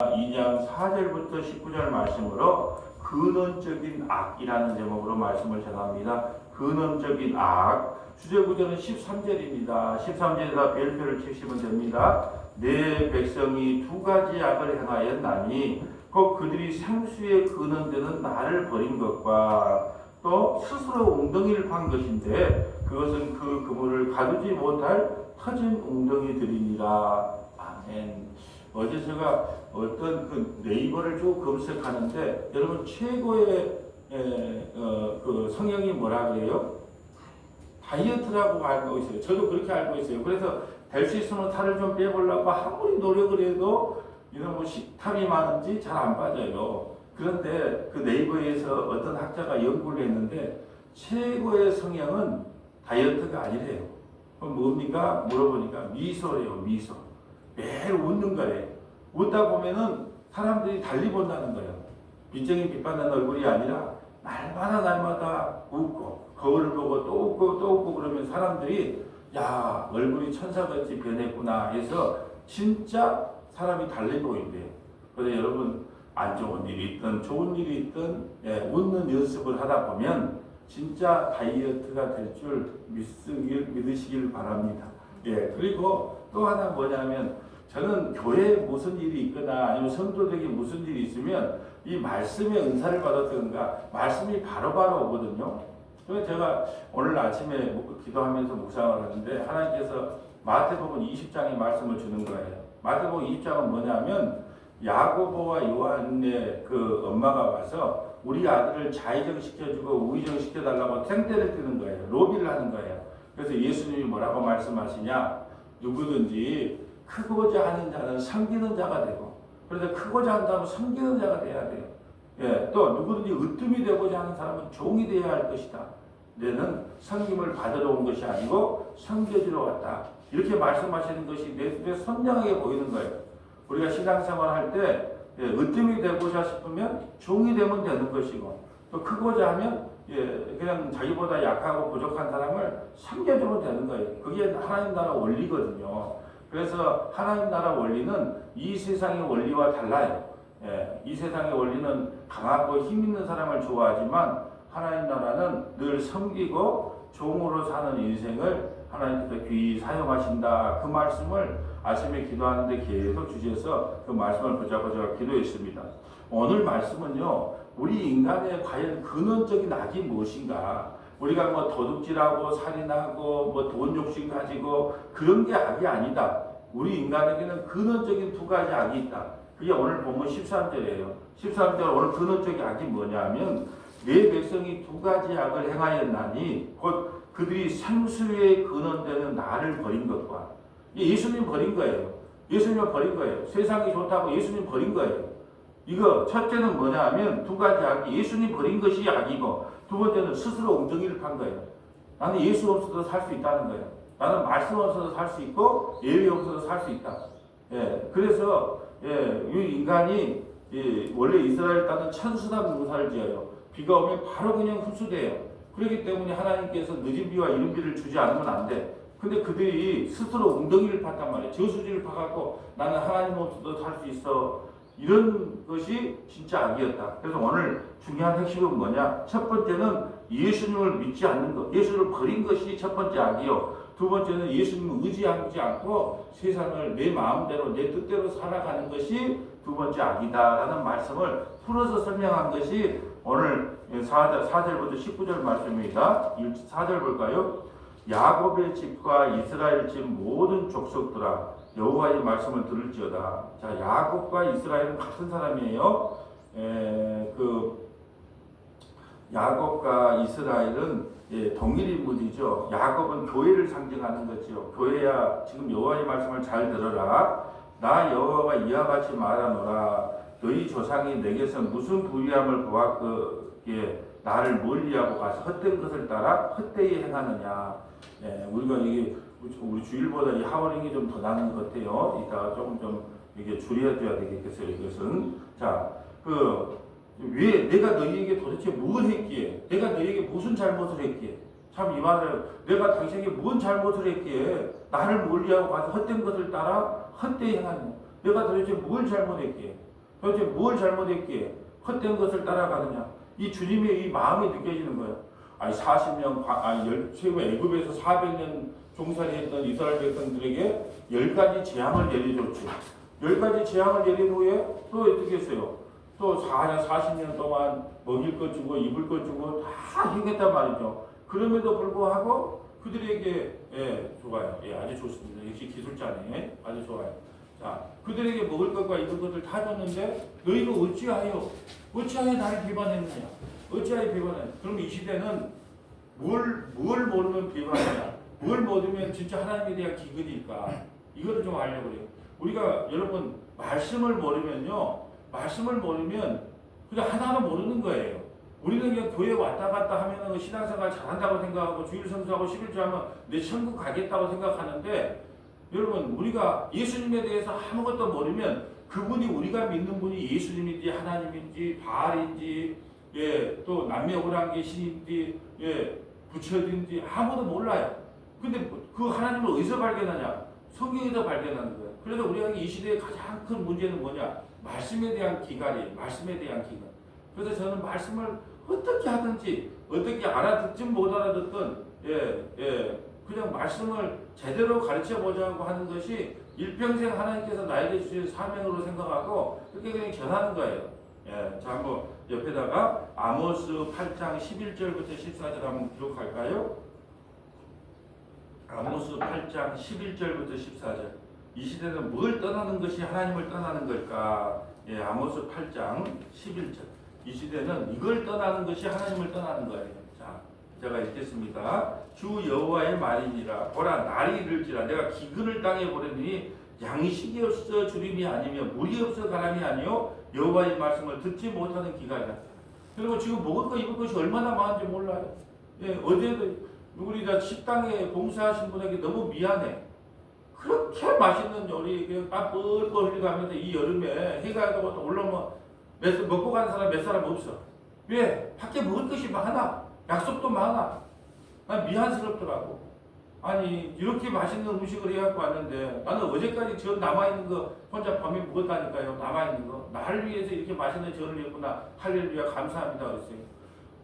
2장 4절부터 19절 말씀으로 근원적인 악이라는 제목으로 말씀을 전합니다. 근원적인 악. 주제 구절은 13절입니다. 13절에다 별표를 치시면 됩니다. 내 백성이 두 가지 악을 행하였나니 곧 그들이 생수에 근원되는 나를 버린 것과 또 스스로 웅덩이를 판 것인데 그것은 그 그물을 가두지 못할 터진 웅덩이들이니라. 아멘. 어제 제가 어떤 그 네이버를 쭉 검색하는데 여러분 최고의 그 성향이 뭐라 그래요? 다이어트라고 알고 있어요. 저도 그렇게 알고 있어요. 그래서 될 수 있으면 살을 좀 빼보려고 아무리 노력을 해도 이런 뭐 식탐이 많은지 잘 안 빠져요. 그런데 그 네이버에서 어떤 학자가 연구를 했는데 최고의 성향은 다이어트가 아니래요. 그럼 뭡니까? 물어보니까 미소래요. 미소. 매일 웃는 거예요. 웃다 보면은 사람들이 달리 본다는 거예요. 빚쟁이 빚받는 얼굴이 아니라 날마다 웃고 거울을 보고 또 웃고 또 웃고 그러면 사람들이 야 얼굴이 천사같이 변했구나 해서 진짜 사람이 달리 보인대요. 그래서 여러분 안 좋은 일이 있든 좋은 일이 있든 웃는 연습을 하다 보면 진짜 다이어트가 될 줄 믿으시길 바랍니다. 그리고 또 하나 뭐냐면 저는 교회에 무슨 일이 있거나 아니면 성도들에게 무슨 일이 있으면 이 말씀의 은사를 받았던가 말씀이 바로바로 오거든요. 그래서 제가 오늘 아침에 기도하면서 묵상을 하는데 하나님께서 마태복음 20장의 말씀을 주는 거예요. 마태복음 20장은 뭐냐면 야고보와 요한의 그 엄마가 와서 우리 아들을 좌의정 시켜주고 우의정 시켜달라고 생떼를 뜨는 거예요. 로비를 하는 거예요. 그래서 예수님이 뭐라고 말씀하시냐? 누구든지 크고자 하는 자는 섬기는 자가 되고, 그래서 크고자 한다면 섬기는 자가 돼야 돼요. 또 누구든지 으뜸이 되고자 하는 사람은 종이 되어야 할 것이다. 너는 섬김을 받으러 온 것이 아니고 섬겨주러 왔다. 이렇게 말씀하시는 것이 내 눈에 선명하게 보이는 거예요. 우리가 신앙생활 할 때 으뜸이 되고자 싶으면 종이 되면 되는 것이고, 또 크고자 하면 그냥 자기보다 약하고 부족한 사람을 섬겨주면 되는 거예요. 그게 하나님 나라 원리거든요. 그래서 하나님 나라 원리는 이 세상의 원리와 달라요. 이 세상의 원리는 강하고 힘 있는 사람을 좋아하지만 하나님 나라는 늘 섬기고 종으로 사는 인생을 하나님께서 귀히 사용하신다. 그 말씀을 아침에 기도하는데 계속 주셔서 그 말씀을 붙잡고 제가 기도했습니다. 오늘 말씀은요, 우리 인간의 과연 근원적인 악이 무엇인가? 우리가 뭐 도둑질하고 살인하고 뭐 돈 욕심 가지고 그런 게 악이 아니다. 우리 인간에게는 근원적인 두 가지 악이 있다. 그게 오늘 본문 13절이에요. 13절 오늘 근원적인 악이 뭐냐면 내 백성이 두 가지 악을 행하였나니 곧 그들이 생수에 근원되는 나를 버린 것과 예수님 버린 거예요. 예수님 버린 거예요. 세상이 좋다고 예수님 버린 거예요. 이거 첫째는 뭐냐 하면 두 가지 악이 예수님 버린 것이 악이고 두 번째는 스스로 엉덩이를 판 거예요. 나는 예수 없어도 살 수 있다는 거예요. 나는 말씀 없어도 살 수 있고 예외 없어도 살 수 있다. 그래서 이 인간이 원래 이스라엘 땅은 천수답 농사를 지어요. 비가 오면 바로 그냥 흡수돼요. 그렇기 때문에 하나님께서 늦은 비와 이른 비를 주지 않으면 안 돼. 근데 그들이 스스로 웅덩이를 팠단 말이에요. 저수지를 파갖고 나는 하나님 없어도 살 수 있어. 이런 것이 진짜 악이었다. 그래서 오늘 중요한 핵심은 뭐냐? 첫 번째는 예수님을 믿지 않는 것. 예수를 버린 것이 첫 번째 악이요. 두 번째는 예수님을 의지하지 않고 세상을 내 마음대로 내 뜻대로 살아가는 것이 두 번째 악이다라는 말씀을 풀어서 설명한 것이 오늘 4절부터 19절 말씀입니다. 4절 볼까요? 야곱의 집과 이스라엘 집 모든 족속들아 여호와의 말씀을 들을지어다. 자, 야곱과 이스라엘은 같은 사람이에요. 야곱과 이스라엘은 동일 인물이죠. 야곱은 교회를 상징하는 거죠. 교회야 지금 여호와의 말씀을 잘 들어라. 나 여호와가 이와 같이 말하노라. 너희 조상이 내게서 무슨 불의함을 보았기에 나를 멀리하고 가서 헛된 것을 따라 헛되이 행하느냐. 우리가 이게 우리 주일보다 이 하워링이 좀 더 나는 것 같아요. 이따가 조금 좀 이게 줄여줘야 되겠어요. 이것은 자, 왜 내가 너희에게 도대체 뭘 했기에? 내가 너희에게 무슨 잘못을 했기에? 참 이 말을 내가 당신에게 무슨 잘못을 했기에 나를 멀리하고 가서 헛된 것을 따라 헛되이 행하느냐? 내가 도대체 뭘 잘못했기에? 도대체 뭘 잘못했기에 헛된 것을 따라가느냐? 이 주님의 이 마음이 느껴지는 거예요. 아니 40년, 최고 애굽에서 400년 종살이했던 이스라엘 백성들에게 10가지 재앙을 내려줬죠. 10가지 재앙을 내린 후에 또 어떻게 했어요? 또 4년, 40년 동안 먹일 것 주고 입을 것 주고 다 해겠단 말이죠. 그럼에도 불구하고 그들에게 좋아요. 아주 좋습니다. 역시 기술자네. 아주 좋아요. 자, 그들에게 먹을 것과 입을 것을 다 줬는데 너희가 어찌하여 나를 비방했느냐? 어찌하여 비방했느냐? 그럼 이 시대는 뭘 모르면 비방하냐? 뭘 모르면 진짜 하나님에 대한 기근일까? 이거를 좀 알려고 그래요. 우리가 여러분 말씀을 모르면 그냥 하나는 모르는 거예요. 우리는 그냥 교회 왔다 갔다 하면 신앙생활 잘한다고 생각하고 주일 성수하고 11조 하면 내 천국 가겠다고 생각하는데 여러분 우리가 예수님에 대해서 아무것도 모르면 그분이 우리가 믿는 분이 예수님인지 하나님인지 바알인지 또 남녀오랑계 신인지 부처인지 아무도 몰라요. 근데 그 하나님을 어디서 발견하냐? 성경에서 발견하는 거예요. 그래서 우리가 이 시대의 가장 큰 문제는 뭐냐? 말씀에 대한 기간이에요. 말씀에 대한 기간. 그래서 저는 말씀을 어떻게 하든지 어떻게 알아듣든 못 알아듣든 그냥 말씀을 제대로 가르쳐 보자고 하는 것이 일평생 하나님께서 나에게 주신 사명으로 생각하고 그렇게 그냥 전하는 거예요. 자, 한번 옆에다가 아모스 8장 11절부터 14절 한번 기록할까요? 아모스 8장 11절부터 14절. 이 시대는 뭘 떠나는 것이 하나님을 떠나는 걸까? 아모스 8장 11절. 이 시대는 이걸 떠나는 것이 하나님을 떠나는 거예요. 자, 제가 읽겠습니다. 주 여호와의 말이니라. 보라, 날이 이를지라. 내가 기근을 땅에 보내니 양식이 없어 주림이 아니며 물이 없어 가람이 아니요 여호와의 말씀을 듣지 못하는 기간이다. 그리고 지금 먹을 거 입을 것이 얼마나 많은지 몰라요. 어제도 우리 식당에 봉사하신 분에게 너무 미안해. 그렇게 맛있는 요리 그냥 땀 뻘뻘 흘리고 하면서 이 여름에 해가 또 올라오면 먹고 가는 사람 몇 사람 없어. 왜? 밖에 먹을 것이 많아. 약속도 많아. 난 미안스럽더라고. 아니 이렇게 맛있는 음식을 해갖고 왔는데 나는 어제까지 전 남아있는 거 혼자 밤에 먹었다니까요. 남아있는 거. 나를 위해서 이렇게 맛있는 전을 했구나. 할렐루야 감사합니다 그랬어요.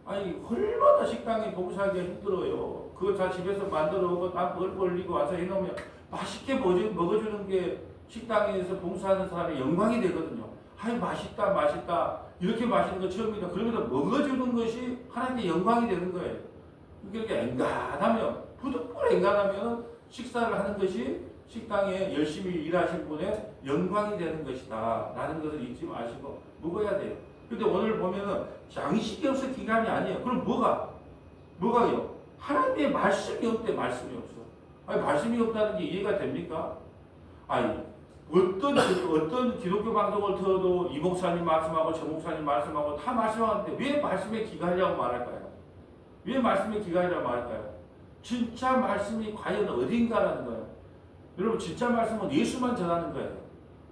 아니 얼마나 식당에 봉사하기가 힘들어요. 그거 다 집에서 만들어 오고 땀 뻘뻘 흘리고 와서 해놓으면 맛있게 먹어주는 게 식당에서 봉사하는 사람의 영광이 되거든요. 아이 맛있다 이렇게 맛있는 거 처음이다. 그러면서 먹어주는 것이 하나님의 영광이 되는 거예요. 그러니까 엔간하면 부득불 엔간하면 식사를 하는 것이 식당에 열심히 일하신 분의 영광이 되는 것이다 라는 것을 잊지 마시고 먹어야 돼요. 근데 오늘 보면은 양식이 없어 기간이 아니에요. 그럼 뭐가요? 하나님의 말씀이 없대. 말씀이 없어. 아니 말씀이 없다는 게 이해가 됩니까? 아니 어떤 기독교 방송을 들어도 이 목사님 말씀하고 저 목사님 말씀하고 다 말씀하는데 왜 말씀의 기간이라고 말할까요? 왜 말씀의 기간이라고 말할까요? 진짜 말씀이 과연 어딘가라는 거예요. 여러분 진짜 말씀은 예수만 전하는 거예요.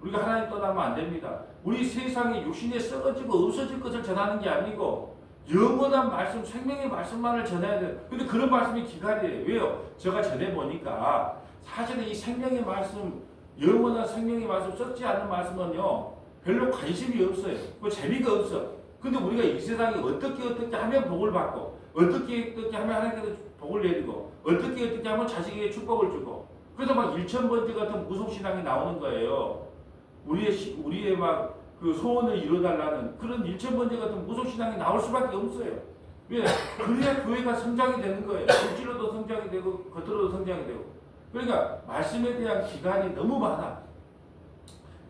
우리가 하나님 떠나면 안 됩니다. 우리 세상에 육신에 썩어지고 없어질 것을 전하는 게 아니고 영원한 말씀, 생명의 말씀만을 전해야 돼요. 근데 그런 말씀이 기간이에요. 왜요? 제가 전해보니까 사실은 이 생명의 말씀, 영원한 생명의 말씀, 썩지 않는 말씀은요 별로 관심이 없어요. 그 재미가 없어. 근데 우리가 이 세상에 어떻게 하면 복을 받고 어떻게 하면 하나님께서 복을 내리고 어떻게 하면 자식에게 축복을 주고 그래서 막 일천번째 같은 무속신앙이 나오는 거예요. 우리의 막 그 소원을 이뤄달라는 그런 일천번째 같은 무속신앙이 나올 수밖에 없어요. 왜? 그래야 교회가 성장이 되는 거예요. 실제로도 성장이 되고 겉으로도 성장이 되고. 그러니까 말씀에 대한 기간이 너무 많아.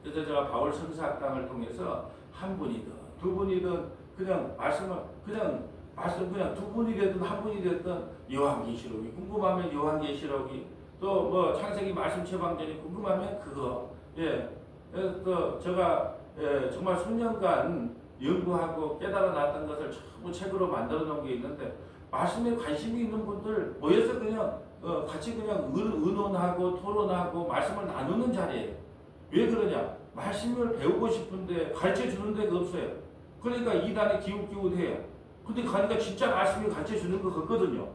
그래서 제가 바울 선사학당을 통해서 한 분이든 두 분이든 그냥 두 분이 되든 한 분이 되든 요한계시록이 궁금하면 요한계시록이 또 뭐 창세기 말씀 처방전이 궁금하면 그거 그래서 제가 정말 수년간 연구하고 깨달아 놨던 것을 전부 책으로 만들어 놓은 게 있는데 말씀에 관심이 있는 분들 모여서 그냥 같이 그냥 의논하고 토론하고 말씀을 나누는 자리예요. 왜 그러냐? 말씀을 배우고 싶은데 가르쳐 주는 데가 없어요. 그러니까 이단에 기웃기웃해요. 근데 가니까 진짜 말씀을 가르쳐 주는 것 같거든요.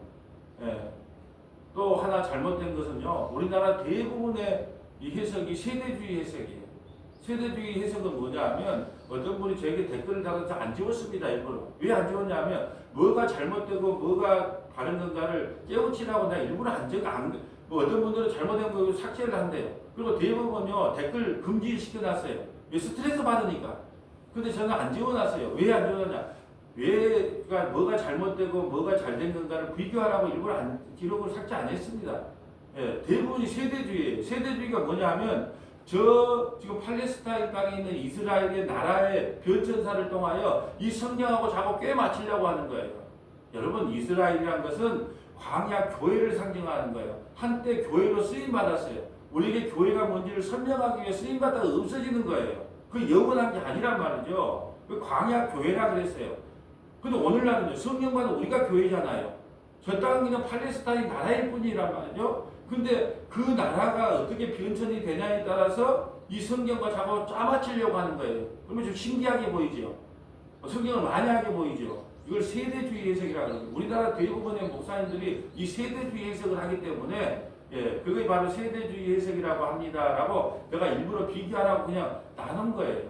또 하나 잘못된 것은요. 우리나라 대부분의 이 해석이 세대주의 해석이에요. 세대주의 해석은 뭐냐 하면 어떤 분이 저에게 댓글을 달아서 안 지웠습니다. 일부러. 왜 안 지웠냐면 뭐가 잘못되고 뭐가 다른 건가를 깨우치라고 내가 일부러 뭐 어떤 분들은 잘못된 거 삭제를 한대요. 그리고 대부분요 댓글 금지시켜놨어요. 왜? 스트레스 받으니까. 근데 저는 안 지워놨어요. 왜 안 지워놨냐? 왜가 뭐가 잘못되고 뭐가 잘된 건가를 비교하라고 일부러 기록을 삭제 안 했습니다. 예, 대부분이 세대주의예요. 세대주의가 뭐냐면 지금 팔레스타인 땅에 있는 이스라엘의 나라의 변천사를 통하여 이 성경하고 자꾸 꿰맞추려고 하는 거예요. 여러분, 이스라엘이란 것은 광야 교회를 상징하는 거예요. 한때 교회로 쓰임받았어요. 우리에게 교회가 뭔지를 설명하기 위해 쓰임받다가 없어지는 거예요. 그 영원한 게 아니란 말이죠. 그 광야 교회라 그랬어요. 근데 오늘날은요, 성경과는 우리가 교회잖아요. 저 땅은 그냥 팔레스타인 나라일 뿐이란 말이죠. 근데 그 나라가 어떻게 변천이 되냐에 따라서 이 성경과 자꾸 짜맞추려고 하는 거예요. 그러면 좀 신기하게 보이죠. 성경을 많이 하게 보이죠. 이걸 세대주의 해석이라고 해요. 우리나라 대부분의 목사님들이 이 세대주의 해석을 하기 때문에 예, 그게 바로 세대주의 해석이라고 합니다라고 내가 일부러 비교하라고 그냥 나눈 거예요.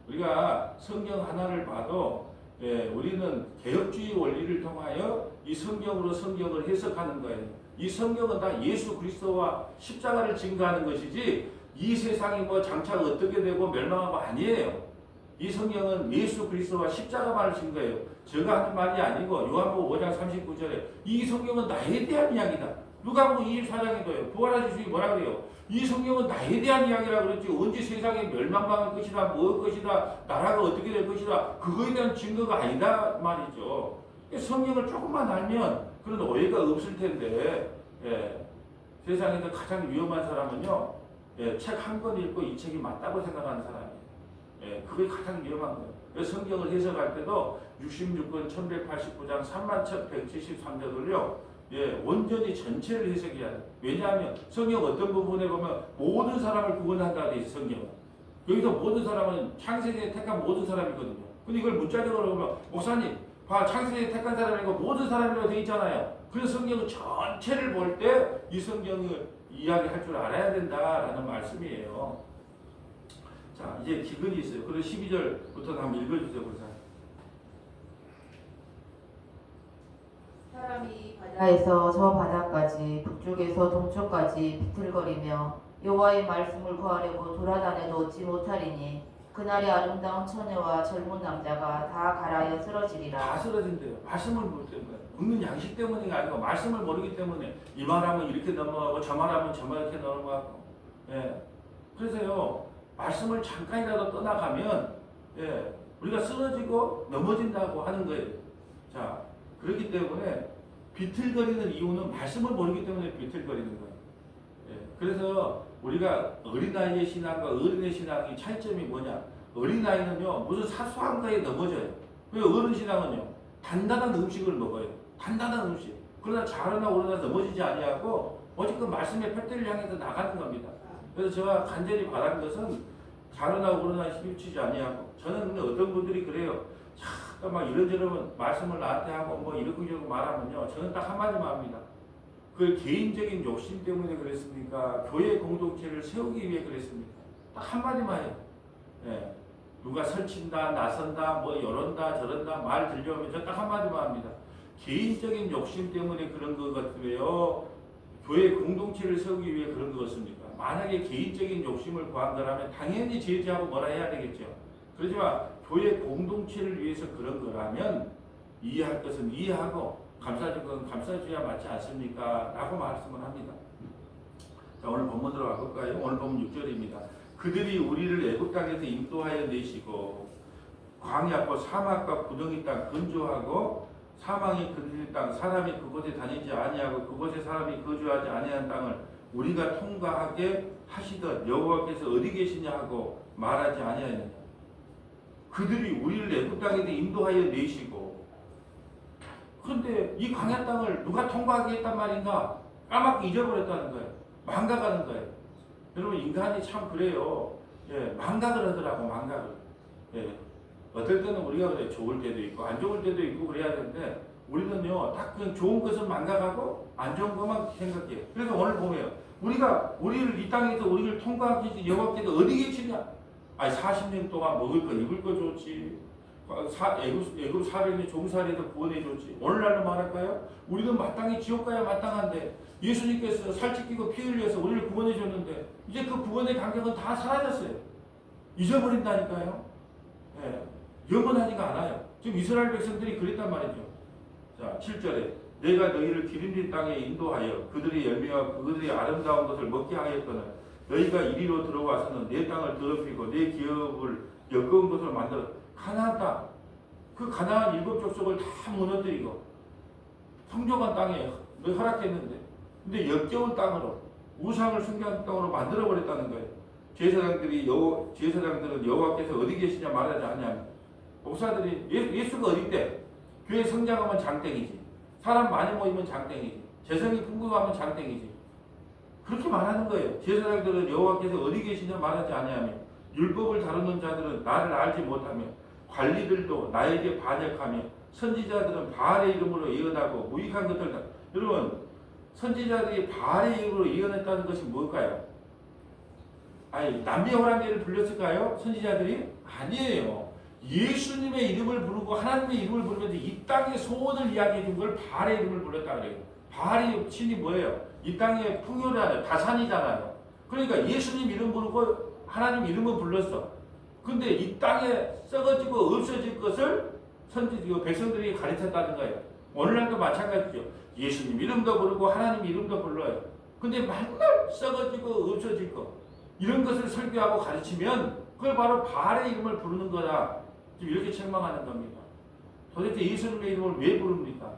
우리가 성경 하나를 봐도 예, 우리는 개혁주의 원리를 통하여 이 성경으로 성경을 해석하는 거예요. 이 성경은 다 예수 그리스도와 십자가를 증거하는 것이지 이 세상이 뭐 장차 어떻게 되고 멸망하고 아니에요. 이 성경은 예수 그리스도와 십자가만을 증거해요. 제가 하는 말이 아니고 요한복음 5장 39절에 이 성경은 나에 대한 이야기다. 누가복음 24장에도요. 부활하신 주님이 뭐라 그래요? 이 성경은 나에 대한 이야기라고 그랬지 언제 세상에 멸망당할 것이다, 무엇 것이다, 나라가 어떻게 될 것이다, 그거에 대한 증거가 아니다 말이죠. 성경을 조금만 알면 그런 오해가 없을 텐데 예, 세상에서 가장 위험한 사람은요, 예, 책 한 권 읽고 이 책이 맞다고 생각하는 사람이에요. 예, 그게 가장 위험한 거예요. 그래서 성경을 해석할 때도 66권 1189장 3173절을요 예, 온전히 전체를 해석해야 돼요. 왜냐하면 성경 어떤 부분에 보면 모든 사람을 구원한다 돼 있어요. 성경은. 여기서 모든 사람은 창세기에 택한 모든 사람이거든요. 근데 이걸 문자적으로 보면 목사님 봐, 창세기에 택한 사람이고 모든 사람이라고 돼 있잖아요. 그래서 성경은 전체를 볼 때 이 성경을 이야기할 줄 알아야 된다라는 말씀이에요. 자, 이제 기근이 있어요. 그래서 12절부터 한번 읽어주세요. 그래서. 사람이 바다에서 저 바다까지 북쪽에서 동쪽까지 비틀거리며 여호와의 말씀을 구하려고 돌아다녀도 얻지 못하리니 그날의 아름다운 처녀와 젊은 남자가 다 갈아여 쓰러지리라. 다 쓰러진대요. 말씀을 모르기 때문에. 먹는 양식 때문이 아니고 말씀을 모르기 때문에 이 말하면 이렇게 넘어가고 저 말하면 저렇게 넘어가고. 예. 그래서요. 말씀을 잠깐이라도 떠나가면 예, 우리가 쓰러지고 넘어진다고 하는 거예요. 자, 그렇기 때문에 비틀거리는 이유는 말씀을 모르기 때문에 비틀거리는 거예요. 예, 그래서 우리가 어린아이의 신앙과 어린의 신앙의 차이점이 뭐냐? 어린아이는요 무슨 사소한 거에 넘어져요. 어른 신앙은요 단단한 음식을 먹어요. 단단한 음식. 그러나 자라나 오르나 넘어지지 아니하고 오직 그 말씀의 푯대를 향해서 나가는 겁니다. 그래서 제가 간절히 바라는 것은 자라나 오르나 힘치지 아니하고, 저는 근데 어떤 분들이 그래요. 자, 막 이런저런 말씀을 나한테 하고 뭐 이렇게 저렇게 말하면요 저는 딱 한마디만 합니다. 그 개인적인 욕심 때문에 그랬습니까? 교회 공동체를 세우기 위해 그랬습니까? 딱 한마디만 해요. 예. 누가 설친다, 나선다, 뭐 이런다, 저런다 말 들려오면 저 딱 한마디만 합니다. 개인적인 욕심 때문에 그런 것 같으세요? 교회 공동체를 세우기 위해 그런 것 같습니까? 만약에 개인적인 욕심을 구한 거라면 당연히 제지하고 뭐라 해야 되겠죠. 그렇지만 교회 공동체를 위해서 그런 거라면 이해할 것은 이해하고 감사줄 건 감사줘야 맞지 않습니까? 라고 말씀을 합니다. 자, 오늘 본문 들어가 볼까요? 오늘 본문 6절입니다. 그들이 우리를 애굽 땅에서 인도하여 내시고 광야과 사막과 구덩이 땅 건조하고 사망이 그들 땅 사람이 그곳에 다니지 아니하고 그곳에 사람이 거주하지 아니하는 땅을 우리가 통과하게 하시던 여호와께서 어디 계시냐 하고 말하지 아니하느냐. 그들이 우리를 애굽 땅에서 인도하여 내시고, 그런데 이 광야 땅을 누가 통과하게 했단 말인가? 까맣게 잊어버렸다는 거예요. 망각하는 거예요. 여러분 인간이 참 그래요. 예, 망각을 하더라고. 망각을. 예, 어떨 때는 우리가 그래 좋을 때도 있고 안 좋을 때도 있고 그래야 되는데 우리는요 딱 그냥 좋은 것은 망각하고 안 좋은 것만 생각해요. 그래서 오늘 보면 우리를 이 땅에서 우리를 통과하기 위해 여호와께서 어디 계시냐? 아니 40년 동안 먹을 거 입을 거 줬지. 애굽 400년 종살이도 구원해 줬지. 오늘날은 말할까요? 우리는 마땅히 지옥 가야 마땅한데 예수님께서 살찌 끼고 피 흘려서 우리를 구원해 줬는데 이제 그 구원의 간격은 다 사라졌어요. 잊어버린다니까요. 예, 영원하지가 않아요. 지금 이스라엘 백성들이 그랬단 말이죠. 자, 7절에 내가 너희를 기름진 땅에 인도하여 그들의 열매와 그들의 아름다운 것을 먹게 하였거늘 너희가 이리로 들어와서는 내 땅을 더럽히고 내 기업을 역겨운 것을 만들어 가나안 땅, 그 가나안 7 족속을 다 무너뜨리고 성전한 땅에 너희 허락했는데 근데 역겨운 땅으로 우상을 숭배하는 땅으로 만들어 버렸다는 거예요. 제사장들은 여호와께서 어디 계시냐 말하지 않냐면 목사들이 예수가 어디 있대? 교회 성장하면 장땡이지. 사람 많이 모이면 장땡이지. 재성이 풍부하면 장땡이지. 그렇게 말하는 거예요. 제사장들은 여호와께서 어디 계시냐 말하지 않냐며 율법을 다루는 자들은 나를 알지 못하며 관리들도 나에게 반역하며 선지자들은 바알의 이름으로 예언하고 무익한 것들 다. 여러분 선지자들이 바알의 이름으로 예언했다는 것이 뭘까요? 아니 남비 호랑이를 불렸을까요? 선지자들이? 아니에요. 예수님의 이름을 부르고 하나님의 이름을 부르면서 이 땅의 소원을 이야기해 준 걸 바알의 이름을 불렀다 그래요. 바알의 신이 뭐예요? 이 땅의 풍요라는 다산이잖아요. 그러니까 예수님 이름 부르고 하나님 이름을 불렀어. 근데 이 땅에 썩어지고 없어질 것을 백성들이 가르쳤다는 거예요. 오늘날도 마찬가지죠. 예수님 이름도 부르고 하나님 이름도 불러요. 근데 맨날 썩어지고 없어질 거 이런 것을 설교하고 가르치면 그걸 바로 바알의 이름을 부르는 거다. 지금 이렇게 책망하는 겁니다. 도대체 예수님의 이름을 왜 부릅니까?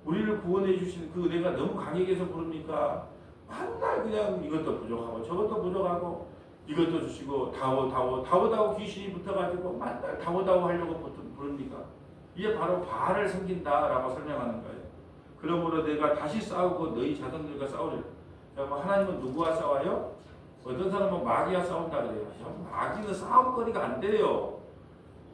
우리를 구원해 주신 그 은혜가 너무 강력해서 부릅니까? 맨날 그냥 이것도 부족하고 저것도 부족하고 이것도 주시고 다오다오 귀신이 붙어가지고 맨날 다오다오 하려고 부릅니까? 이게 바로 바알을 섬긴다라고 설명하는 거예요. 그러므로 내가 다시 싸우고 너희 자손들과 싸우리라. 하나님은 누구와 싸워요? 어떤 사람은 마귀와 싸운다 그래요. 마귀는 싸움거리가 안 돼요.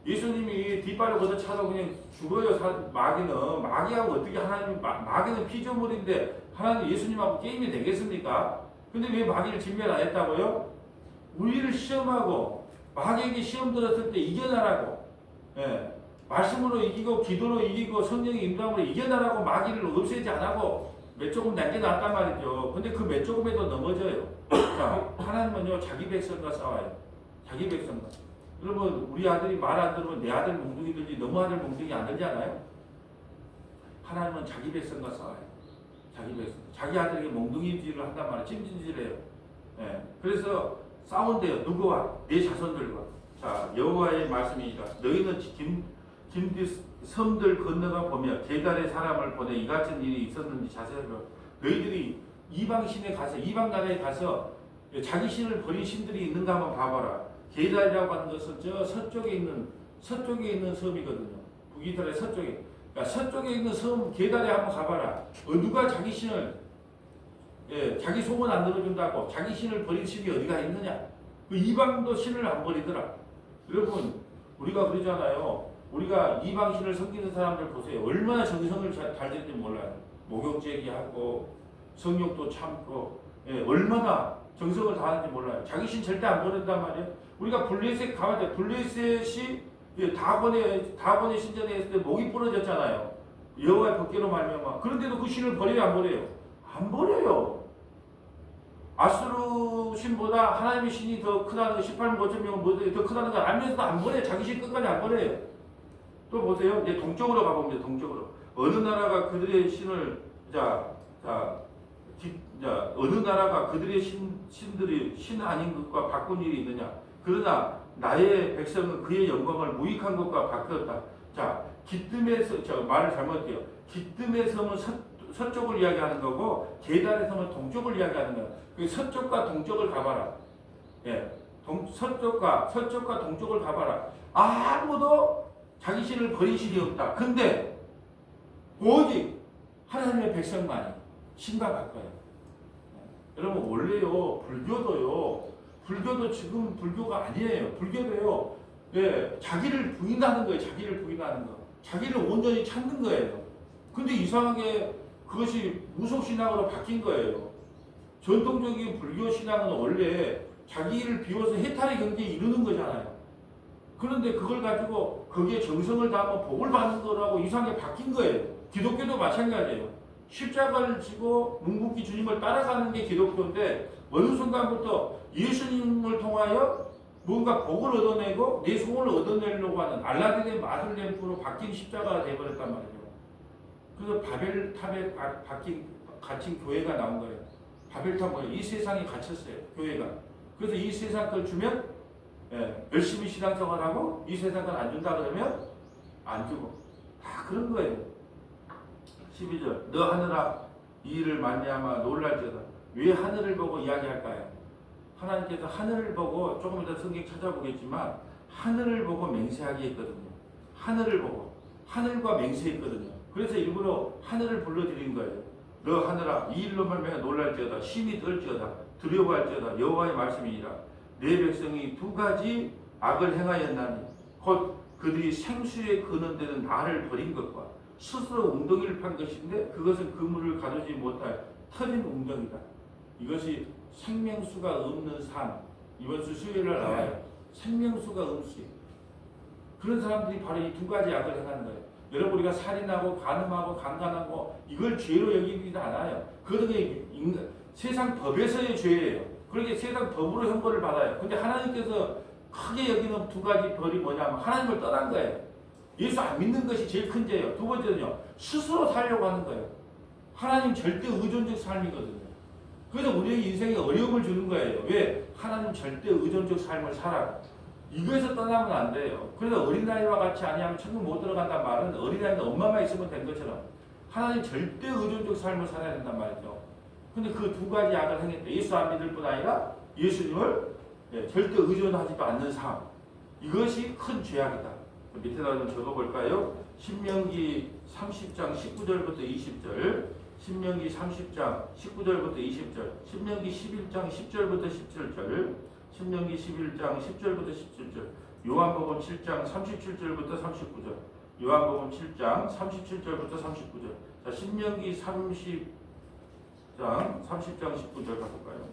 예수님이 뒷발을 걷어차도 그냥 죽어요. 마귀는. 마귀하고 어떻게 하나님, 마귀는 피조물인데 하나님 예수님하고 게임이 되겠습니까? 근데 왜 마귀를 진멸 안 했다고요? 우리를 시험하고 마귀에게 시험 들었을 때 이겨나라고. 예. 말씀으로 이기고 기도로 이기고 성령의 인도함으로 이겨나라고 마귀를 없애지 안 하고 몇 조금 남겨놨단 말이죠. 근데 그 몇 조금에도 넘어져요. 자, 하나님은요 자기 백성과 싸워요. 자기 백성과. 여러분 우리 아들이 말 안 들으면 내 아들 몽둥이 들지 너무 아들 몽둥이 안 들잖아요. 하나님은 자기 백성과 싸워요. 자기 백성. 자기 아들에게 몽둥이질을 한단 말이에요. 찜질질해요. 예. 그래서 싸운대요. 누구와? 내 자손들과. 자, 여호와의 말씀이니까 너희는 섬들 건너가 보며 게달의 사람을 보내 이 같은 일이 있었는지 자세히 너희들이 이방 신에 가서 이방 나라에 가서 자기 신을 버린 신들이 있는가 한번 봐봐라. 게달이라고 하는 것은 저 서쪽에 있는 섬이거든요. 북이스라엘 서쪽에. 그러니까 서쪽에 있는 섬 게달에 한번 가봐라. 누가 자기 신을 자기 소원 안 들어준다고 자기 신을 버린 신이 어디가 있느냐? 그 이방도 신을 안 버리더라. 여러분 우리가 그러잖아요. 우리가 이방 신을 섬기는 사람들 보세요. 얼마나 정성을 잘 되는지 몰라요. 목욕 제기하고 성욕도 참고 얼마나 정성을 다하는지 몰라요. 자기 신 절대 안 버린단 말이에요. 우리가 블레셋 가봐야 블레셋이 다곤의 신전에 있을 때 목이 부러졌잖아요. 여호와의 법궤로 말미암아. 그런데도 그 신을 버려요 안 버려요? 안 버려요. 아수르 신보다 하나님의 신이 더 크다는 거 18만 5천 명은 더 크다는 걸 알면서도 안 버려요. 자기 신 끝까지 안 버려요. 또 보세요. 이제 동쪽으로 가봅니다. 동쪽으로. 어느 나라가 그들의 신을 어느 나라가 그들의 신들이 신 아닌 것과 바꾼 일이 있느냐? 그러나 나의 백성은 그의 영광을 무익한 것과 바뀌었다. 자, 기뜸에서 말을 잘못해요. 기뜸의 섬은 서쪽을 이야기하는 거고 게달의 섬은 동쪽을 이야기하는 거예요. 그 서쪽과 동쪽을 가봐라. 서쪽과 동쪽을 가봐라. 아무도 자기 신을 버린 신이 없다. 근데 오직 하나님의 백성만이 신과 바꿔요. 여러분 원래요 불교도 지금 불교가 아니에요. 불교도요 자기를 부인하는 거예요. 자기를 부인하는 거. 자기를 온전히 찾는 거예요. 근데 이상하게 그것이 무속신앙으로 바뀐 거예요. 전통적인 불교 신앙은 원래 자기를 비워서 해탈의 경지에 이르는 거잖아요. 그런데 그걸 가지고 거기에 정성을 다하면 복을 받는 거라고 이상하게 바뀐 거예요. 기독교도 마찬가지예요. 십자가를 지고 묵묵히 주님을 따라가는 게 기독교인데 어느 순간부터 예수님을 통하여 뭔가 복을 얻어내고 내 소원을 얻어내려고 하는 알라딘의 마술램프로 바뀐 십자가가 되어버렸단 말이죠. 그래서 바벨탑에 갇힌 교회가 나온 거예요. 바벨탑 뭐예요? 이 세상에 갇혔어요. 교회가. 그래서 이 세상 걸 주면 열심히 신앙생활하고 이 세상 걸 안 준다 그러면 안 주고 다 그런 거예요. 12절 너 하늘아 이 일을 말미암아 놀랄지어다. 왜 하늘을 보고 이야기할까요? 하나님께서 하늘을 보고 조금 이따 성경 찾아보겠지만 하늘을 보고 맹세하게 했거든요. 하늘을 보고 하늘과 맹세했거든요. 그래서 일부러 하늘을 불러드린 거예요. 너 하늘아 이 일로 말미암아 놀랄지어다. 심히 떨지어다. 두려워할지어다. 여호와의 말씀이니라. 내 백성이 두 가지 악을 행하였나니 곧 그들이 생수에 그는 데는 나를 버린 것과 스스로 웅덩이를 판 것인데 그것은 그물을 가두지 못할 터진 웅덩이다. 이것이 생명수가 없는 삶. 이번 주 수요일날 나와요. 생명수가 없이 그런 사람들이 바로 이 두 가지 악을 행하는 거예요. 여러분 우리가 살인하고 간음하고 강간하고 이걸 죄로 여기지도 않아요. 그게 세상 법에서의 죄예요. 그렇게 세상 법으로 형벌을 받아요. 근데 하나님께서 크게 여기는 두 가지 벌이 뭐냐면 하나님을 떠난 거예요. 예수 안 믿는 것이 제일 큰 죄예요. 두 번째는요. 스스로 살려고 하는 거예요. 하나님 절대 의존적 삶이거든요. 그래서 우리의 인생에 어려움을 주는 거예요. 왜? 하나님 절대 의존적 삶을 살아. 이거에서 떠나면 안 돼요. 그래서 어린아이와 같이 아니하면 천국 못 들어간단 말은 어린아이는 엄마만 있으면 된 것처럼 하나님 절대 의존적 삶을 살아야 된단 말이죠. 근데 그 두 가지 악을 행했대. 예수 안 믿을 뿐 아니라 예수님을 절대 의존하지도 않는 삶. 이것이 큰 죄악이다. 밑에다 좀 적어볼까요? 신명기 30장 19절부터 20절, 신명기 30장 19절부터 20절, 신명기 11장 10절부터 17절, 신명기 11장 10절부터 17절, 요한복음 7장 37절부터 39절, 요한복음 7장 37절부터 39절. 자, 신명기 30장 19절 가볼까요?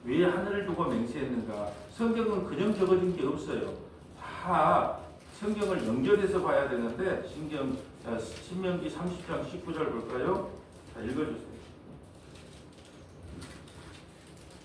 왜 하늘을 두고 맹세했는가? 성경은 그냥 적어진 게 없어요. 다 성경을 연결해서 봐야 되는데 신명기 30장 19절 볼까요? 자, 읽어주세요.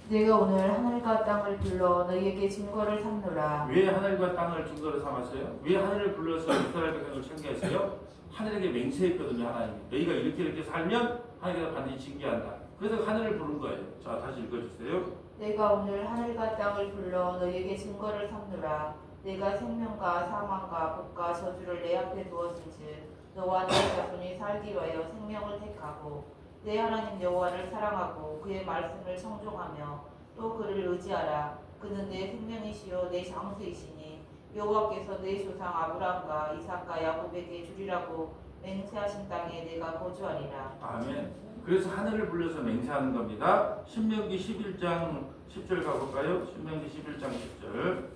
내가 오늘 하늘과 땅을 불러 너희에게 증거를 삼노라. 왜 하늘과 땅을 증거로 삼았어요? 왜 하늘을 불러서 이스라엘 백성을 청구했어요? 하늘에게 맹세했거든요. 하나님이 너희가 이렇게 살면 하나님께서 반드시 징계한다. 그래서 하늘을 부른 거예요. 자, 다시 읽어주세요. 내가 오늘 하늘과 땅을 불러 너희에게 증거를 삼노라. 내가 생명과 사망과 복과 저주를 내 앞에 두었은즉 너와 내 자손이 살기 위하여 생명을 택하고 내 하나님 여호와를 사랑하고 그의 말씀을 청종하며 또 그를 의지하라. 그는 내 생명이시요 내 장수이시니 여호와께서 내 조상 아브라함과 이삭과 야곱에게 주리라고 맹세하신 땅에 내가 거주하리라. 아멘. 그래서 하늘을 불러서 맹세하는 겁니다. 신명기 11장 10절 가볼까요? 신명기 11장 10절.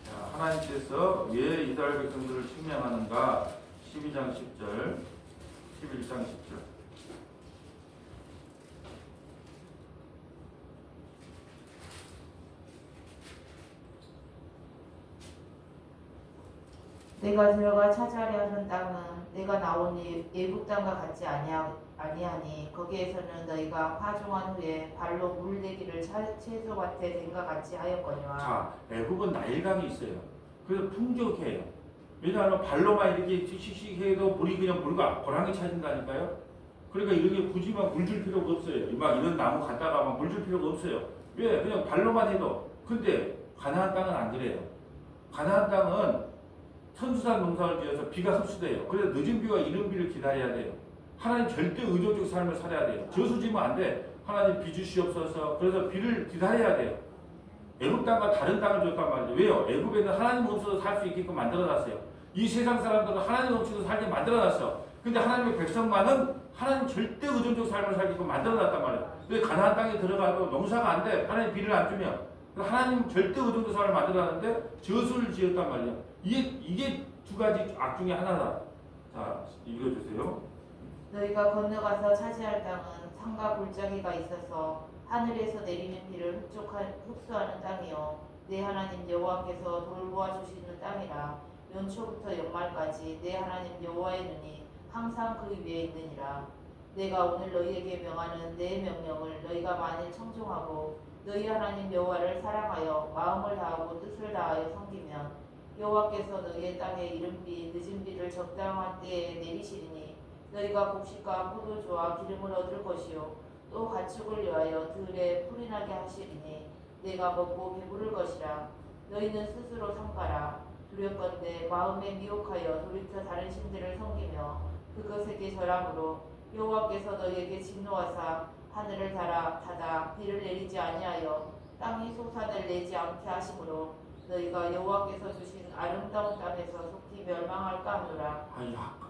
자, 하나님께서 왜 이스라엘 백성들을 책명하는가? 12장 10절, 11장 10절. 내가 들어가 차지하려 하는 땅은 내가 나온 애굽 땅과 같지 아니하니 거기에서는 너희가 파종한 후에 발로 물 내기를 채소밭에 된과 같이 하였거니와. 자, 애굽은 나일강이 있어요. 그래서 풍족해요. 왜냐하면 발로만 이렇게 씩씩 해도 물이 그냥 물과 고랑이 차진다니까요. 그러니까 이렇게 굳이 막 물 줄 필요가 없어요. 막 이런 나무 갖다가 막 물 줄 필요가 없어요. 왜? 그냥 발로만 해도. 근데 가나안 땅은 안 그래요. 가나안 땅은 천수산 농사를 지어서 비가 흡수돼요. 그래서 늦은 비와 이른 비를 기다려야 돼요. 하나님 절대 의존적 삶을 살아야 돼요. 저수지면 안 돼. 하나님 비 주시옵소서. 그래서 비를 기다려야 돼요. 애굽 땅과 다른 땅을 줬단 말이죠. 왜요? 애굽에는 하나님 없어도 살 수 있게끔 만들어놨어요. 이 세상 사람들은 하나님 없이도 살게 만들어놨어. 근데 하나님의 백성만은 하나님 절대 의존적 삶을 살게끔 만들어놨단 말이에요. 왜 가나안 땅에 들어가도 농사가 안 돼? 하나님 비를 안 주면. 하나님 절대 의존적 삶을 만들어놨는데 저수를 지었단 말이에요. 이게 두 가지 악 중에 하나다. 자, 읽어주세요. 너희가 건너가서 차지할 땅은 산과 골짜기가 있어서 하늘에서 내리는 비를 흡수하는 땅이요 내 하나님 여호와께서 돌보아 주시는 땅이라 연초부터 연말까지 내 하나님 여호와의 눈이 항상 그 위에 있느니라. 내가 오늘 너희에게 명하는 내 명령을 너희가 만일 청종하고 너희 하나님 여호와를 사랑하여 마음을 다하고 뜻을 다하여 섬기면 여호와께서 너희의 땅에 이른비 늦은 비를 적당한 때에 내리시리니 너희가 곡식과 포도주와 기름을 얻을 것이요 또 가축을 위하여 들에 풀이 나게 하시리니 내가 먹고 배부를 것이라. 너희는 스스로 삼가라. 두렵건대 마음에 미혹하여 돌이켜 다른 신들을 섬기며 그것에게 절함으로 여호와께서 너희에게 진노하사 하늘을 닫아 비를 내리지 아니하여 땅이 소산을 내지 않게 하심으로 너희가 여호와께서 주신 아름다운 땅에서 속히 멸망할까 하노라.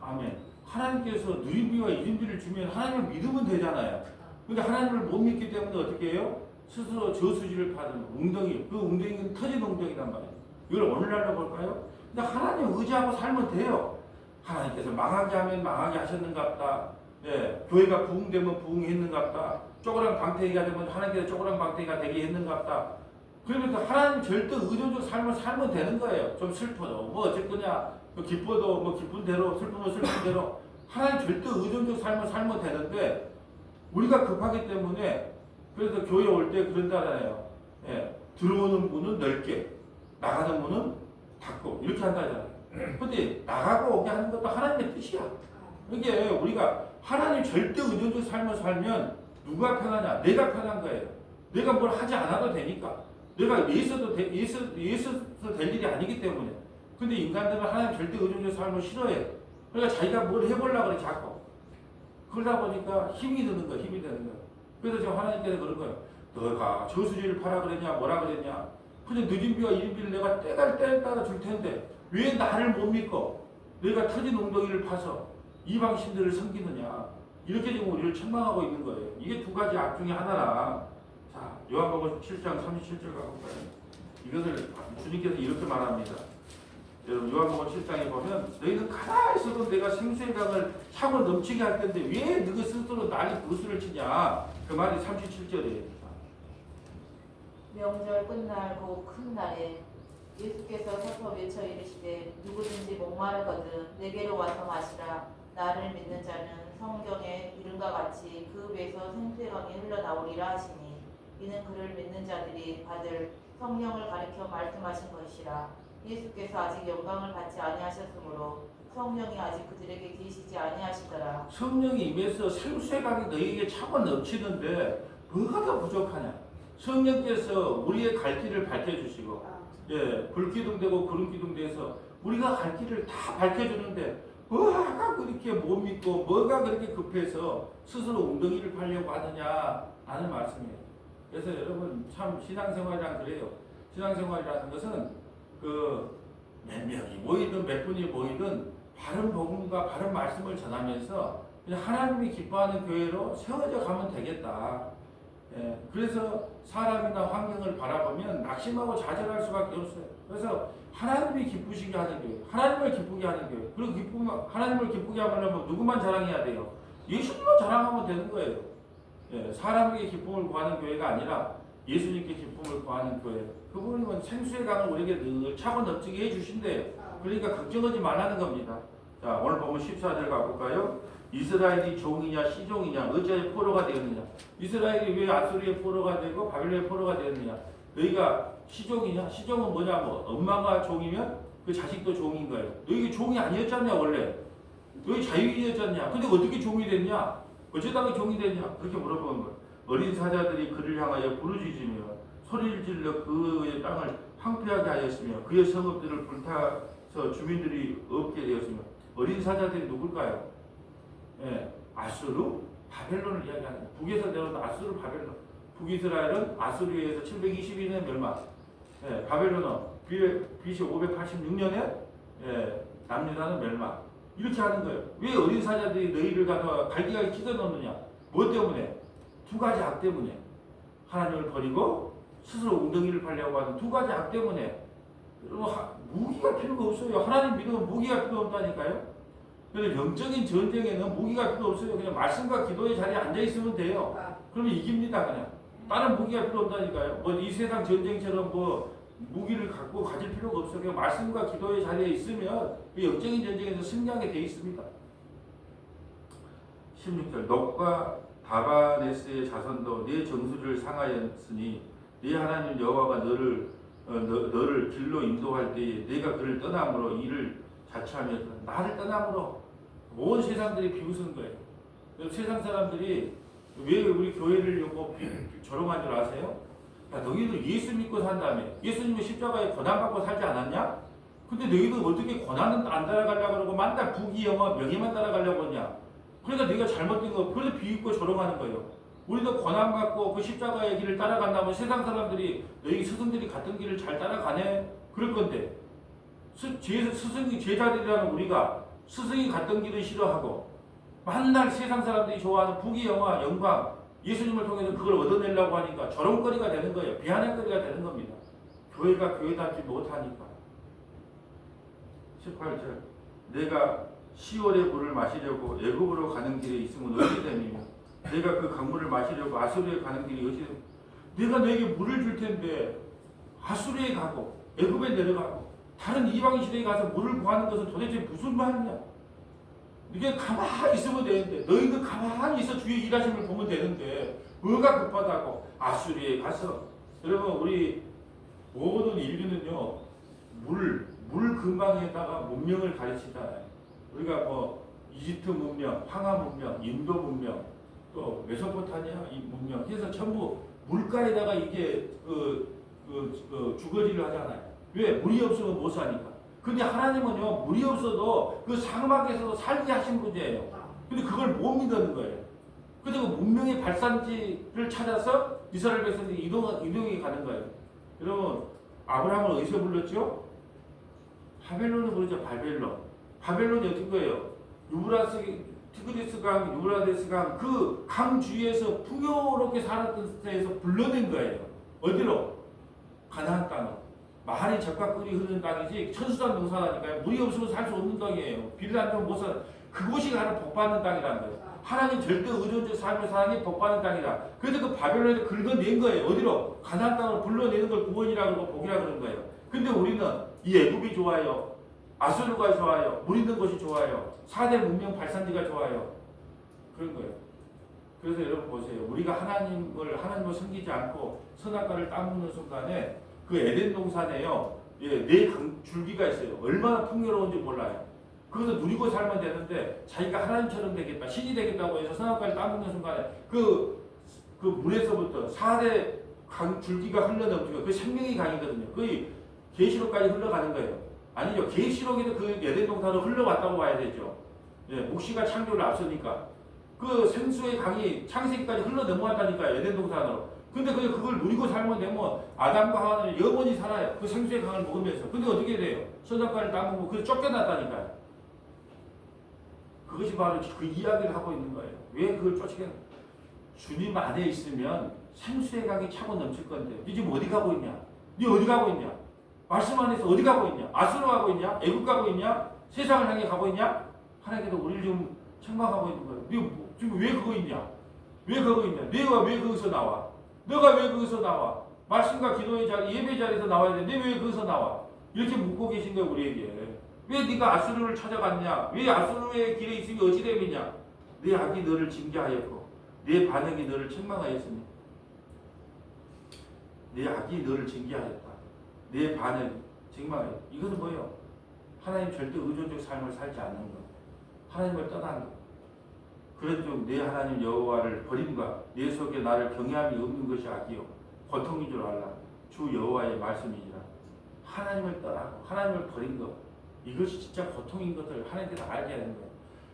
아멘. 하나님께서 누린비와 이른비를 주면 하나님을 믿으면 되잖아요. 근데 하나님을 못 믿기 때문에 어떻게 해요? 스스로 저수지를 파는 웅덩이, 그 웅덩이는 터진 웅덩이란 말이에요. 이걸 오늘날로 볼까요? 근데 하나님 의지하고 살면 돼요. 하나님께서 망하게 하면 망하게 하셨는갑다. 예, 교회가 부흥되면 부흥했는갑다. 쪼그란 방태기가 되면 하나님께서 쪼그란 방태기가 되게 했는갑다. 그러면서 하나님 절대 의존적 삶을 살면 되는 거예요. 좀 슬퍼도 뭐 어쩔 거냐, 기뻐도 뭐 기쁜 대로, 슬프면 슬픈 대로 하나님 절대 의존적 삶을 살면 되는데 우리가 급하기 때문에 그래서 교회 올 때 그런다잖아요. 예, 들어오는 문은 넓게, 나가는 문은 닫고 이렇게 한다잖아요. 근데 나가고 오게 하는 것도 하나님의 뜻이야. 이게 우리가 하나님 절대 의존적 삶을 살면 누가 편하냐? 내가 편한 거예요. 내가 뭘 하지 않아도 되니까. 내가 예서도 될 일이 아니기 때문에. 근데 인간들은 하나님 절대 의존적 삶을 싫어해. 그러니까 자기가 뭘 해보려고 그래 자꾸. 그러다 보니까 힘이 드는 거야. 그래서 지금 하나님께서 그런 거예요. 너가 저수지를 파라 그랬냐 뭐라 그랬냐. 근데 늦은 비와 이른 비를 내가 때갈 때에 따라 줄 텐데 왜 나를 못 믿고 내가 터진 웅덩이를 파서 이방 신들을 섬기느냐. 이렇게 지금 우리를 책망하고 있는 거예요. 이게 두 가지 악 중에 하나라. 자, 요한복음 7장 37절 가볼까요? 이것을 주님께서 이렇게 말합니다. 여러분 요한복음 7장에 보면 너희는 가만히 있어도 내가 생수의 강을 차고 넘치게 할 텐데 왜 너희 스스로 나를 구슬을 치냐. 그 말이 37절이에요. 명절 끝날 그 큰 날에 예수께서 서서 외쳐 이르시되 누구든지 목마르거든 내게로 와서 마시라. 나를 믿는 자는 성경의 이름과 같이 그 배에서 생수의 강이 흘러나오리라 하시니 이는 그를 믿는 자들이 받을 성령을 가리켜 말씀하신 것이라. 예수께서 아직 영광을 받지 아니하셨으므로 성령이 아직 그들에게 계시지 아니하시더라. 성령이 임해서 생수의 강이 너희에게 차고 넘치는데 뭐가 더 부족하냐. 성령께서 우리의 갈 길을 밝혀주시고 예, 불기둥되고 구름기둥돼서 우리가 갈 길을 다 밝혀주는데 뭐가 그렇게 못 믿고 뭐가 그렇게 급해서 스스로 웅덩이를 파려고 하느냐 하는 말씀이에요. 그래서 여러분 참 신앙생활이란 그래요. 신앙생활이라는 것은 그 몇 명이 모이든 몇 분이 모이든 바른 복음과 바른 말씀을 전하면서 그냥 하나님이 기뻐하는 교회로 세워져 가면 되겠다. 예, 그래서 사람이나 환경을 바라보면 낙심하고 좌절할 수밖에 없어요. 그래서 하나님이 기쁘시게 하는 교회, 하나님을 기쁘게 하는 교회. 그리고 하나님을 기쁘게 하려면 누구만 자랑해야 돼요? 예수님만 자랑하면 되는 거예요. 예, 사람에게 기쁨을 구하는 교회가 아니라 예수님께 기쁨을 구하는 교회. 그분은 생수의 강을 우리에게 늘 차고 넘치게 해주신대요. 그러니까 걱정하지 말라는 겁니다. 자, 오늘 보면 14절 가볼까요? 이스라엘이 종이냐 시종이냐 어찌하여 포로가 되었느냐. 이스라엘이 왜 아수르의 포로가 되고 바벨론의 포로가 되었느냐. 너희가 시종이냐? 시종은 뭐냐? 뭐 엄마가 종이면 그 자식도 종인 거예요. 너희가 종이 아니었잖냐 원래. 너희 자유인이었잖냐. 근데 어떻게 종이 됐냐? 어쩌다가 종이 됐냐? 그렇게 물어보는 거예요. 어린 사자들이 그를 향하여 부르짖으며 소리를 질러 그의 땅을 황폐하게 하였으며 그의 성읍들을 불타서 주민들이 없게 되었으며. 어린 사자들이 누굴까요? 예, 아수르, 바벨론을 이야기하는 북에서 내려온 아수르, 바벨론. 북이스라엘은 아수르에 의해서 722년에 멸망. 예, 바벨론은 BC 586년에 예, 남유다는 멸망. 이렇게 하는 거예요. 왜 어린 사자들이 너희를 가서 갈기갈기 찢어놓느냐? 뭐 때문에? 두 가지 악 때문에. 하나님을 버리고 스스로 웅덩이를 팔려고 하는 두 가지 악 때문에. 무기가 필요가 없어요. 하나님 믿으면 무기가 필요 없다니까요. 그래서 영적인 전쟁에는 무기가 필요 없어요. 그냥 말씀과 기도의 자리에 앉아 있으면 돼요. 그러면 이깁니다. 그냥 다른 무기가 필요 없다니까요. 뭐 이 세상 전쟁처럼 뭐 무기를 갖고 가질 필요가 없어요. 그냥 말씀과 기도의 자리에 있으면 그 영적인 전쟁에서 승리하게 돼 있습니다. 16절 놉과 다바네스의 자손도 네 정수를 상하였으니 네 하나님 여호와가 너를 길로 인도할 때에 네가 그를 떠남으로 이를 자처하며 나를 떠남으로 온 세상들이 비웃은 거예요. 세상 사람들이 왜 우리 교회를 요거 조롱한 줄 아세요? 야, 너희들 예수 믿고 산다며. 예수님은 십자가에 고난받고 살지 않았냐? 근데 너희들 어떻게 고난은 안 따라가려고 그러고 만날 부귀영화 명예만 따라가려고 하냐? 그러니까 네가 잘못된 거, 그래서 비웃고 조롱하는 거예요. 우리도 고난받고 그 십자가의 길을 따라간다면 세상 사람들이 너희 스승들이 갔던 길을 잘 따라가네? 그럴 건데 스승이 제자들이라는 우리가 스승이 갔던 길을 싫어하고 만날 세상 사람들이 좋아하는 부귀영화 영광 예수님을 통해서 그걸 얻어내려고 하니까 조롱거리가 되는 거예요. 비아냥거리가 되는 겁니다. 교회가 교회답지 못하니까. 18절 내가 시월의 물을 마시려고 애굽으로 가는 길에 있으면 어찌 됨이며 내가 그 강물을 마시려고 아수르에 가는 길이 어찌 됨이며 내가 너에게 물을 줄 텐데 아수르에 가고 애굽에 내려가고 다른 이방 시대에 가서 물을 구하는 것은 도대체 무슨 말이냐? 이게 가만히 있으면 되는데 너희는 가만히 있어 주의 일하심을 보면 되는데 뭐가 급하다고 아수르에 가서 여러분 우리 모든 인류는요 물 근방에다가 문명을 가르치잖아요. 우리가 뭐 이집트 문명, 황하 문명, 인도 문명, 또 메소포타미아 이 문명 해서 전부 물가에다가 이게 주거지를 하잖아요. 왜? 물이 없으면 못 사니까. 근데 하나님은요 물이 없어도 그 사막에서도 살게 하신 분이에요. 근데 그걸 못 믿는 거예요. 그래서 그 문명의 발산지를 찾아서 이스라엘 백성들이 이동해 가는 거예요. 여러분 아브라함을 어디서 불렀죠? 바벨론을 부르죠. 바벨론이 어떤 거예요? 티그리스 강, 유브라데스 강 그 강 주위에서 풍요롭게 살았던 때에서 불러낸 거예요. 어디로? 가나안 땅으로. 말이 적과 꿀이 흐르는 땅이지 천수단 농사라니까요. 물이 없으면 살 수 없는 땅이에요. 비를 안 주면 못 살아. 그곳이 가는 복받는 땅이라는 거예요. 하나님 절대 의존적 삶을 사는 게 복받는 땅이다. 그래서 그 바벨론에서 긁어낸 거예요. 어디로? 가나안 땅으로 불러내는 걸 구원이라고 그러고 복이라고 그러는 거예요. 근데 우리는 이 애굽이 좋아요. 아수르가 좋아요. 물 있는 곳이 좋아요. 4대 문명 발산지가 좋아요. 그런 거예요. 그래서 여러분 보세요. 우리가 하나님을 섬기지 않고 선악과를 따먹는 순간에 그 에덴 동산에요. 네 줄기가 있어요. 얼마나 풍요로운지 몰라요. 그것을 누리고 살면 되는데 자기가 하나님처럼 되겠다, 신이 되겠다고 해서 선악과를 따먹는 순간에 그 물에서부터 4대 줄기가 흘러넘치고 그 생명의 강이거든요. 거의 계시록까지 흘러가는 거예요. 아니죠. 계시록에도 그 에덴 동산으로 흘러왔다고 봐야 되죠. 묵시가 창조를 앞서니까 그 생수의 강이 창세기까지 흘러 넘어왔다니까요. 에덴 동산으로. 근데 그걸 누리고 살면 되면 아담과 하와는 영원히 살아요. 그 생수의 강을 먹으면서. 근데 어떻게 돼요? 선악과를 따먹고 그래서 쫓겨났다니까요. 그것이 바로 그 이야기를 하고 있는 거예요. 왜 그걸 쫓겨났냐? 주님 안에 있으면 생수의 강이 차고 넘칠 건데 네 지금 어디 가고 있냐? 네 어디 가고 있냐? 말씀 안에서 어디 가고 있냐? 아수르 가고 있냐? 애굽 가고 있냐? 세상을 향해 가고 있냐? 하나님께서 우리를 좀 책망하고 있는 거예요. 네 지금 왜 그거 있냐? 왜 그거 있냐? 내가 왜 거기서 나와? 너가 왜 거기서 나와? 말씀과 기도의 자리, 예배 자리에서 나와야 돼. 네 왜 거기서 나와? 이렇게 묻고 계신 거예요, 우리에게. 왜 네가 아수르를 찾아갔냐? 왜 아수르의 길에 있으니 어찌 됨이냐? 네 악이 너를 징계하였고 네 반역이 너를 책망하였으니 네 악이 너를 징계하였다. 내 반역이 책망하였다. 이것은 뭐예요? 하나님 절대 의존적 삶을 살지 않는 것. 하나님을 떠난 것. 그래도 내 하나님 여호와를 버림과 내 속에 나를 경외함이 없는 것이 악이요 고통인 줄 알라. 주 여호와의 말씀이니라. 하나님을 떠나고 하나님을 버린 것. 이것이 진짜 고통인 것을 하나님께서 알게 하는 거예요.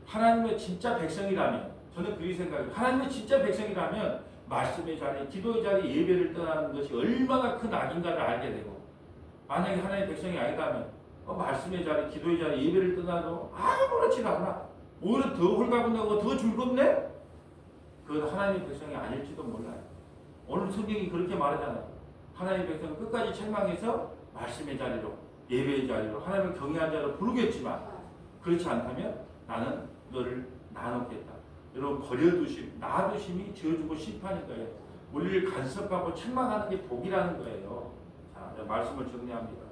하나님의 진짜 백성이라면 저는 그렇게 생각해요. 하나님의 진짜 백성이라면 말씀의 자리, 기도의 자리, 예배를 떠나는 것이 얼마나 큰 악인가를 알게 되고 만약에 하나님의 백성이 아니다면 말씀의 자리, 기도의 자리, 예배를 떠나도 아무렇지도 않아. 오히려 더 홀가분하고 더 즐겁네? 그건 하나님의 백성이 아닐지도 몰라요. 오늘 성경이 그렇게 말하잖아요. 하나님의 백성은 끝까지 책망해서 말씀의 자리로, 예배의 자리로, 하나님을 경외한 자로 부르겠지만 그렇지 않다면 나는 너를 놔놓겠다. 여러분 버려두심, 놔두심이 지어주고 심판일 거예요. 우리를 간섭하고 책망하는 게 복이라는 거예요. 자, 이제 말씀을 정리합니다.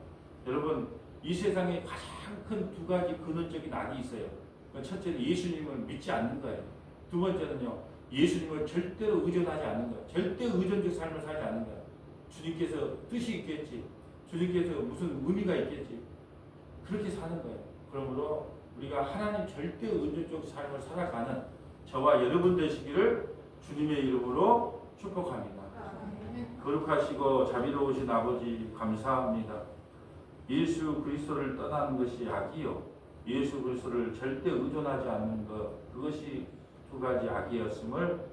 여러분, 이 세상에 가장 큰 두 가지 근원적인 악이 있어요. 첫째는 예수님을 믿지 않는 거예요. 두 번째는요, 예수님을 절대로 의존하지 않는 거예요. 절대 의존적 삶을 살지 않는 거예요. 주님께서 뜻이 있겠지. 주님께서 무슨 의미가 있겠지. 그렇게 사는 거예요. 그러므로 우리가 하나님 절대 의존적 삶을 살아가는 저와 여러분 되시기를 주님의 이름으로 축복합니다. 거룩하시고 자비로우신 아버지 감사합니다. 예수 그리스도를 떠나는 것이 악이요, 예수 그리스도를 절대 의존하지 않는 것, 그것이 두 가지 악이었음을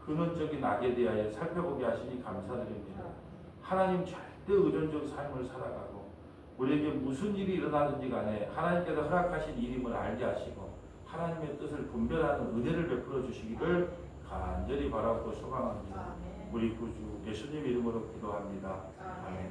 근원적인 악에 대하여 살펴보게 하시니 감사드립니다. 하나님 절대 의존적 삶을 살아가고 우리에게 무슨 일이 일어나든지 간에 하나님께서 허락하신 일임을 알게 하시고 하나님의 뜻을 분별하는 은혜를 베풀어 주시기를 간절히 바라고 소망합니다. 우리 구주 예수님 이름으로 기도합니다. 아멘.